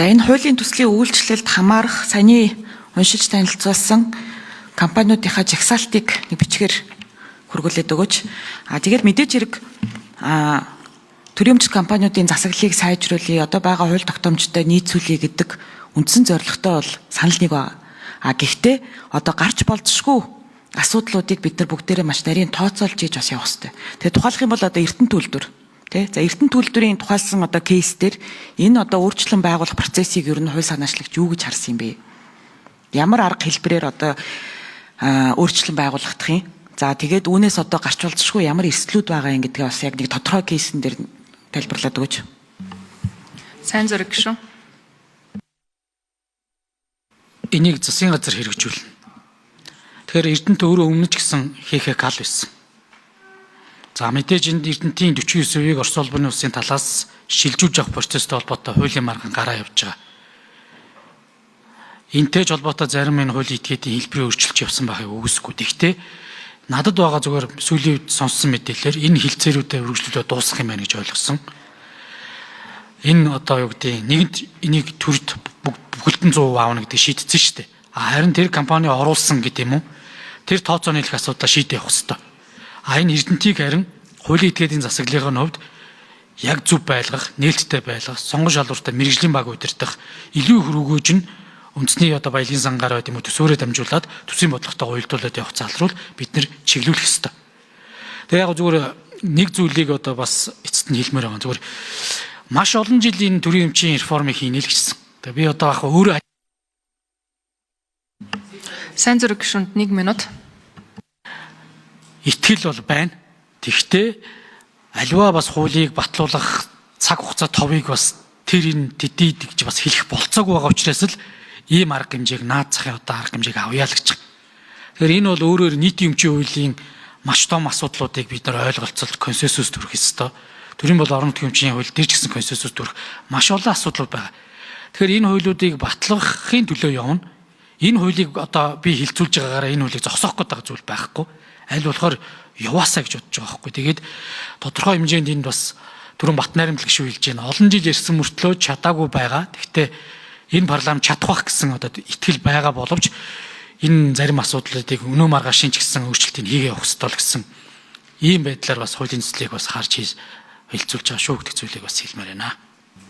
За энэ хуулийн төслийн үйлчлэлд хамаарах саяны уншиж танилцуулсан компаниудынхаа жагсаалтыг нэг бичгээр хургуулад өгөөч. Тэгээд мэдээж хэрэг төрийн өмчит компаниудын засаглалыг сайжруулъя, одоо байгаа хууль тогтоомжтой нийцүүлэе гэдэг үндсэн зорилготой бол санал нэг байна. Гэхдээ одоо гарч болзошгүй асуудлуудыг бид нар бүгдээрээ маш нарийн тооцоолж хийж бас явах хэрэгтэй. Тэгээд тухайлах юм бол одоо Эрдэнэ төлөвлөр за Эрдэнэ төлөвлөрийн тухайлсан одоо кейс дээр энэ одоо өөрчлөн байгуулах процессыг ер нь хууль санаачлагч юу гэж харсан юм бэ? Ямар арга хэлбэрээр одоо өөрчлөн байгуулагдах юм? За тэгээд үүнээс одоо гарч болзошгүй ямар эрсдлүүд байгаа юм гэдгээ бас яг нэг тодорхой кейсэн дээр тайлбарлаад өгөөч. Сайн зураг шүү. Энийг засгийн газар хэрэгжүүлнэ. Тэгэхээр Эрдэнэт өөрөө өмнө ч гэсэн хийхээ гал байсан. За мэдээж энд Эрдэнэтийн 49%-ийг Орос улбаны улсын талаас шилжүүлж авах процесстэй холбоотой хуулийн маргаан гараа явж байгаа. Энтэй ч холбоотой зарим энэ хуулийн этгээдийн хэлбэрийг өөрчилж явсан байхыг үгүйсэхгүй. Гэхдээ надад байгаа зүгээр сүүлийн үед сонссон мэдээлэлээр энэ хилцээрүүдэд үргэлжлүүлээ дуусгах юм байна гэж ойлгосон. Энэ одоо юу гэдэг нэгэнт энийг төрд бүхэлдэн 100% аавна гэдэг шийдсэн шүү дээ. Харин тэр компани оруулсан гэдэг юм уу? Тэр тооцооны их асуудал шийдэх явах хэрэгтэй. Энэ Эрдэнэтийг харин хуулийн этгээдийн засаглалын хувьд яг зөв байлгах, нээлттэй байлгах, сонгон шалгууртай мэрэгжлийн баг удирдах, илүү их өргөөж нь үндэсний одоо баялагын сангаар байт юм уу төсөөрөө дамжуулаад төсвийн бодлоготой уялдуулаад явах залруу бид нар чиглүүлэх ёстой. Тэгээ яг зүгээр нэг зүйлийг одоо бас эцэст нь хэлмээр байгаа. Зүгээр маш олон жилийн төрийн эмчийн реформыг хийнэ л гэсэн. Тэгээ би одоо яг өөрөө Сайн зураг гишүүнд 1 минут. Итгэл бол байна. Тэгвэл аливаа бас хуулийг батлуулах цаг хугацаа товыг бас тэр энэ тэдийд гэж бас хэлэх болцоогүй байгаа учраас л ийм арга хэмжээг наад захын одоо арга хэмжээг авъя л гэж. Тэгэхээр энэ бол өөрөөр нийтийн өмчийн хуулийн маш том асуудлуудыг бид нар ойлголцол консенсус төрөх ёстой. Төрийн бол орон нутгийн өмчийн хууль дээр ч гэсэн консенсус төрөх маш олон асуудлууд байгаа. Тэгэхээр энэ хуулиудыг батлахын төлөө явна. Энэ хуулийг одоо би хилцүүлж байгаагаараа энэ хуулийг зогсоох гэдэг зүйл байхгүй. Аль болохоор яваасаа гэж бодож байгаа байхгүй. Тэгээд тодорхой хэмжээнд энд бас түрэн Батнайрам гишүүн хэлж байна. Олон жил ярьсан мөртлөө чадаагүй байгаа. Гэхдээ энэ парламент чадах гэсэн одоо итгэл байгаа боловч энэ зарим асуудлуудыг өнөө маргааш шинж гисэн өөрчлөлтийг хийгээ явах ёстой л гэсэн ийм байдлаар бас хуулийн төслийг бас харж хилцүүлж байгаа шүү гэдэг зүйлийг бас хэлмээр байна.